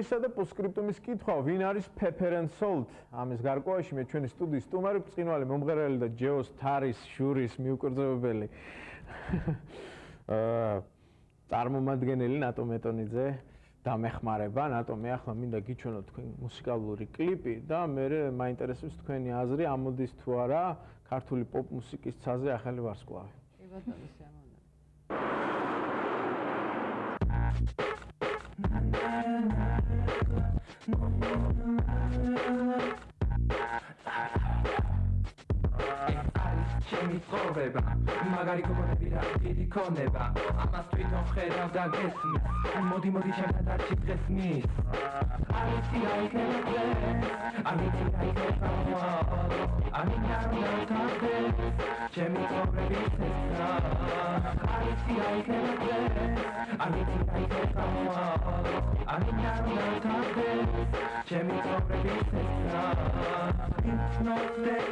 სტრუქტურისა და პოსტსკრიპტუმის კითხვა, ვინ არის Pepper and Salt? ამის გარკვევაში მე ჩვენი სტუდიის სტუმარი, ბრწყინვალე მომღერალი და ჯეოს თარის ჟურის მიუკერძებებელი წარმომადგენელი ნატო მეტონიძე დამეხმარება. ნატო, მე ახლა მინდა გიჩვენოთ თქვენ მუსიკალური კლიპი და მე მაინტერესებს თქვენი აზრი, ამოდის თუ არა ქართული პოპ მუსიკის ცაზე ახალი ვარსკვლავი. კი ბატონო, შემოვიდა. ჩემი ცხოვრება მაგარი გოგონები რა დიდი ქონება ამას თვითონ ხედავ და გესმის მოდი ჩემთან დარჩი დღესმის არიცი აიქნება არიცი აიქნება ჩემი ცხოვრების ესა არიცი აიქნება არიცი აიქნება ჩემი ცხოვრების ესა it's not that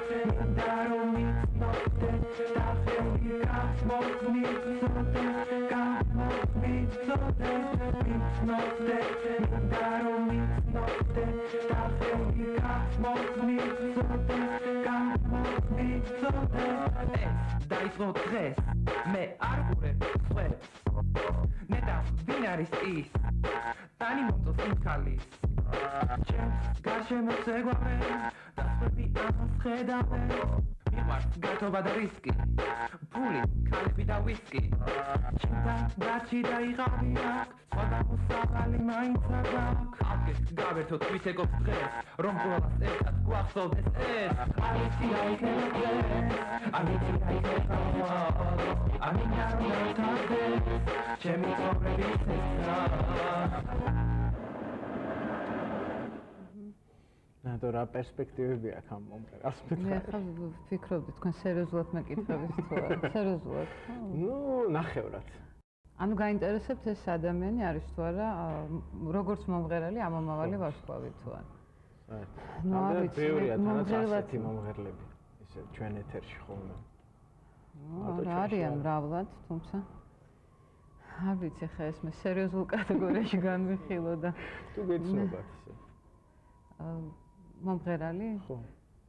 darling it's not that it's not დაიწყო დღეს მე არ ვღურებ სხვებს ნეტა ვინ არის ის ტანი მომწონს იმ ქალის ჩემს გარშემო ზეგვავენ და სხვები ამას ხედავენ მიყვარს გათობა და რისკი ფული ქალები და ვისკი ჩემთან დარჩი და იღავი აქ სხვა მოსავალი მაინც არ გაქვს აღგეთ გავერთოთ ვის ეკობს დღეს რომ ყველას ერთად გვახსოვდეს ეს არიცი აიქნება არიცი აიქნება ჩემი ცხოვრების ესა ნატო რა პერსპექტივები აქვს ამ მომღერალს? მე ახლა ვფიქრობდი თქვენ სერიოზულად მეკითხებით თუ არა? სერიოზულად? ნუ ნახევრად. ანუ გაინტერესებთ ეს ადამიანი არის თუ არა როგორც მომღერალი ამომავალი ვარსკვლავი თუ არა? ნუ არ ვიცი, მომღერლები მომღერლები ისე ჩვენ ეთერში ხოლმე. რა არიან მრავლად, თუმცა არ ვიცი ხა ეს მე სერიოზულ კატეგორიაში განვიხილო და თუ გეცნობათ ისე. მომღერალი? ხო.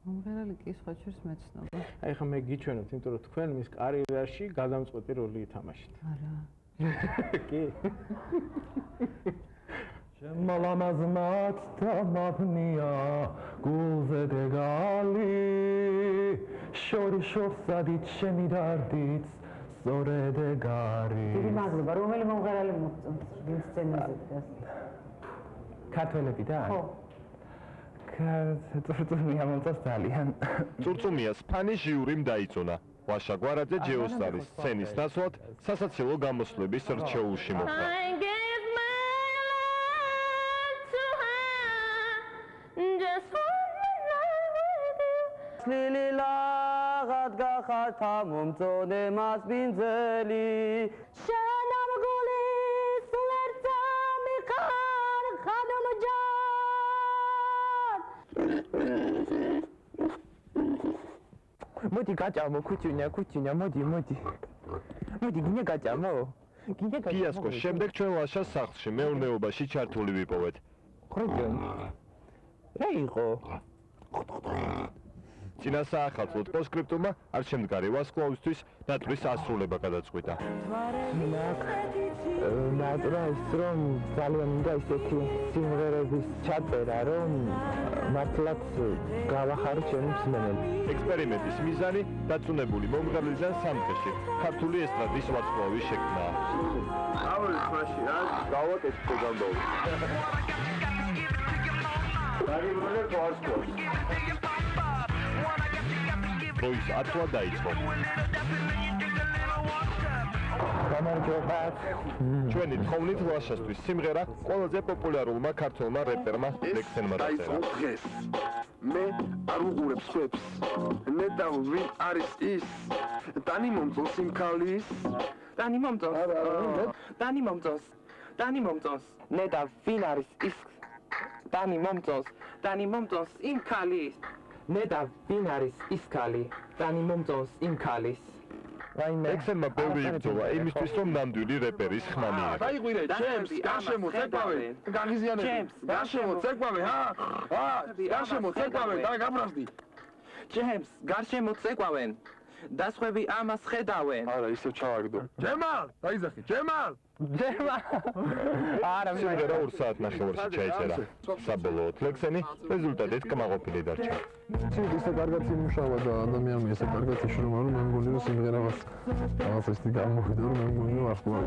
მომღერალი კი სხვა ჩვენს მეცნობა. აი ხა მე გიჩვენოთ, იმიტომ რომ თქვენ მის კარიერაში გადამწყვეტი როლი ითამაშეთ. არა. კი. შემალამაზმად და მაფნია გულზე დეგალი შორშორსადით შემიდარდით სწორედ ეგარი. დიდი მადლობა, რომელი მომღერალი მოგწონს ვინ სცენაზე დგას? ქართველებიდან? ხო. წურწუმია მომწონს ძალიან. წურწუმიას ფანის ჟიურიმ დაიწონა. ვაშა გვარაძე ჯეოსტარის სცენის ნაცვლად სასაცილო გამოსვლების რჩეულში მოხვდა. წლილი ლაღად გახართა მომწონე მას ბინძელი შენამგული სულერთა მიხარ ხადომჯან მოდი გაჭამო ქუჩინა მოდი გინე გაჭამო ფიასკოს შემდეგ ჩვენ ვაშას სახლში მეურნეობაში ჩართული ვიპოვეთ. რა იყო? წინა საახალწლოდ პოსტსკრიპტუმმა არჩემდგარი ვარსკვლავისთვის ნატრის ასრულება გადაწყვიტა. ნატრა ის რომ ძალიან უნდა ისეთი სიმღერების ჩაწერა რომ მართლაც გავახარო ჩემი მსმენელი. ექსპერიმენტის მიზანი დაწუნებული მომღერლიდან სამხეში ქართული ესტრადის ვარსკვლავის შექმნა. ავლის მაშინ რა გავაკეთე განდოვი. დაგიმონე ვარსკვლავს. როის ათვა დაიწყო. გამარჯობათ. ჩვენი თხოვნით ვაშასთვის სიმღერა ყველაზე პოპულარულმა ქართველმა რეპერმა ლექსენმა დაწერა. მე არ ვუყურებ სხვებს. ნეტა ვინ არის ის? ტანი მომწონს იმ ქალის? ტანი მომწონს. ნეტა ვინ არის ის? ტანი მომწონს იმ ქალის. ნეტა ვინ არის ის ქალი? ტანი მომწონს იმ ქალის. ექსელმა ბევრი იბრძოლა იმისთვის, რომ ნამდვილი რეპერის ხმა მიიღო. დაიღვირე, ჩემს, გარშემო ცეკვავე, გაღიზიანები. გარშემო ცეკვავე, გარშემო ცეკვავე, და გაბრაზდი. ჩემს, გარშემო ცეკვავენ. დასხვები ამას ხედავენ. არა, ისე ჩავაგდო. ჯემალ, დაიზახი, ჯემალ. არა, სიმღერა 2 საათ ნახევარში ჩაიწერა. საბოლოოდ ლექსენი რეზულტატით კმაყოფილი დარჩა. ისე კარგად იმუშავა და ადამიანმა ისე კარგად იშრომა, რომ მე მგონი რომ სიმღერას ისეთი გამოვიდა, რომ მე მგონი რომ ახლა.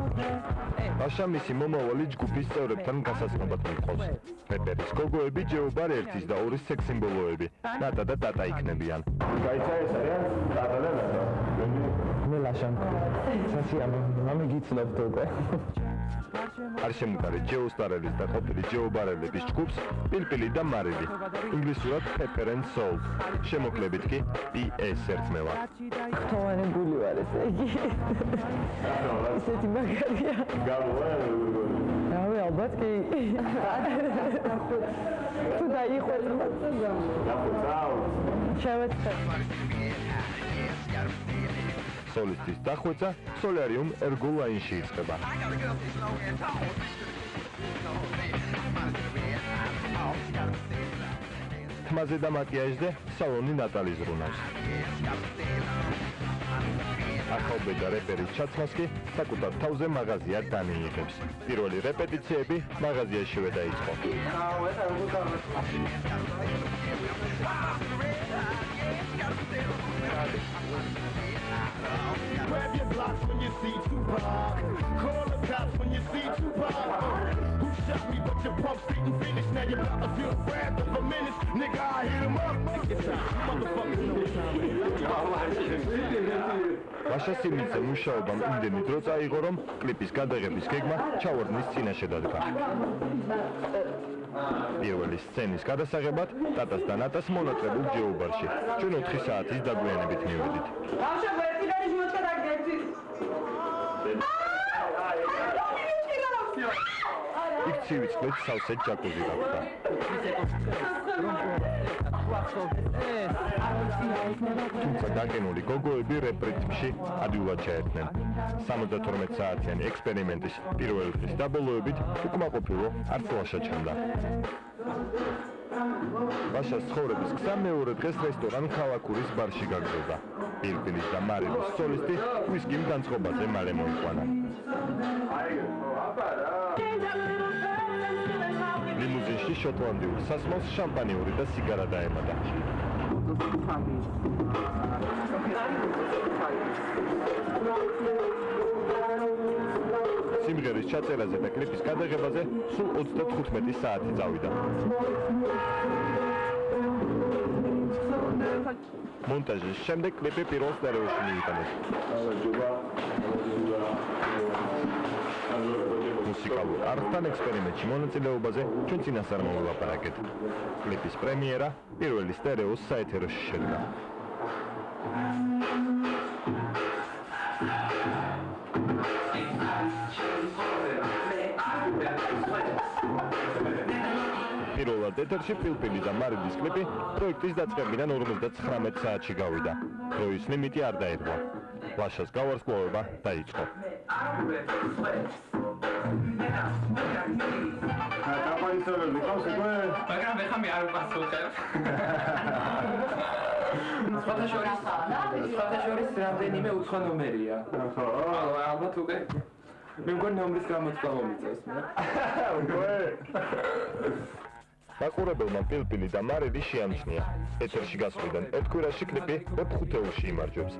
ბაშა მისი მომავალი ჯგუფის წევრებთან გასაცნობად მიყვავს. რეპერის გოგოები ჯეობარ 1-ის და 2-ის სექსიმბოლოები. ნატა და ტატა იქნებიან. გაიცა ეს არის ტატა და ნატა. მე ლაშა სასია მამი გიცნობთ უკვე. არ შემდგარი ჯეოსტარელის და ყოფილი ჯეობარელების ჯგუფს პილპილი და მარილი. ინგლისურად Pepper and Salt. შემოკლებით კი PS ერთმევა. ხტოვანი გული ვარ ესე იგი. ისეთი მაგარია. რავი, ალბათ კი. თუ დაიხვეწ. შევეცდე. სოლისტის დახვეწა სოლარიუმ ერგო ლაინში იწყება. თმაზე და მაკიაჟზე სალონი ნატალი ზრუნავს. ახალბედა რეპერის ჩაცმას კი საკუთარ თავზე მაღაზია დანიიღებს. პირველი რეპეტიციები მაღაზიაშივე დაიწყო. Grab your blocks when you see Tupac. Call the cops when you see Tupac. Who shot me but your pumps didn't finish. Now you're about to feel wrath of a minute. Nigga, I hit him up. It's time. Motherfuckers know ბაშა სიმინძე მუშაობამ იმდენი დრო წაიღო, რომ კლიპის გადაღების გეგმა ჩავარდნის წინაშე დადგა. პირველი სცენის გადასაღებად ტატას და ნატას მონაწილეობ ჯეობარში. ჩვენ 4 საათის დაგვიანებით მივედით. იქ ცივი წყლით სავსე ჯაკუზი გაქვთ. თუმცა დაგენული გოგოები რეპრიტმში ადვილად ჩაერთნენ. 72 საათიანი ექსპერიმენტის პირველი დღის დაბოლოებით უკმაყოფილო არც ლაშა ჩანდა. ბაშას ცხოვრების გზა მეორე დღეს რესტორან ქალაქურის ბარში გაგრძელდა. პილპილის და მარილის სოლისტი ვისკიმ განწყობაზე მალე მოიყვანა. ლიმუზინში შოტლანდიურ სასმელს შამპანიური და სიგარა დაემატა. სიმღერის ჩაწერაზე და კლიპის გადაღებაზე სულ 35 საათი წავიდა. მონტაჟის შემდეგ კლიპი პირველ სტერეოში მიიტანეს. მუსიკალურ არტთან ექსპერიმენტში მონაწილეობაზე ჩვენ წინასწარ მოვილაპარაკეთ. კლიპის პრემიერა პირველი სტერეოს საეთეროში შედგა. პირველად ეთერში პილპილი და მარილის კლიპი პროექტის დაწყებიდან 59 საათში გავიდა. დროის ლიმიტი არ დაერღვა. ლაშას გავარსკვლავება დაიწყო. მაგრამ ეხლა მე არ ვპასუხებ. სხვათა შორის რამდენიმე უცხო ნომერია. ხო, ალბათ უკვე მე მგონი ნომრის გამოთქვა მომიწევს მე. უკვე მაყურებელმა პილპილი და მარილი შეამჩნია. ეთერში გასვლიდან ერთ კვირაში კლიპი ვებ-5-ში იმარჯვებს.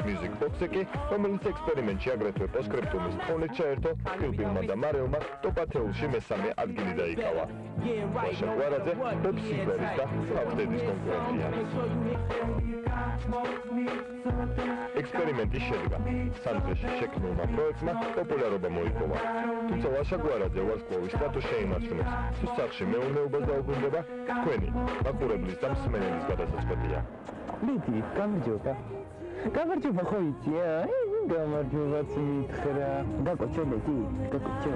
Music Box-ი კი, რომელიც ექსპერიმენტში აგრეთვე პოსტსკრიპტუმის თხოვნით ჩაერთო, პილპილმა და მარელმა ტოპ-10-ში მესამე ადგილი დაიკავა. ბაშა გვარაძე ვებ-სიმღერის და ფავტედის კონკურენტია. ექსპერიმენტი შედგა. სამწეში შექმნილმა პროექტმა პოპულარობა მოიპოვა. თუმცა ლაშა გვარაძე ვარსკვლავის სტატუსს შეიმარჯვებს. თუ სახში მეურნეობას დაუბრუნდება, თქვენი მაყურებლის და მსმენელის გადასაწყვეტია. მიდი, გამარჯობა. გამარჯობა ხო იცია? გამარჯობაც მითხრა. გაკოჩო მეტი, გაკოჩო.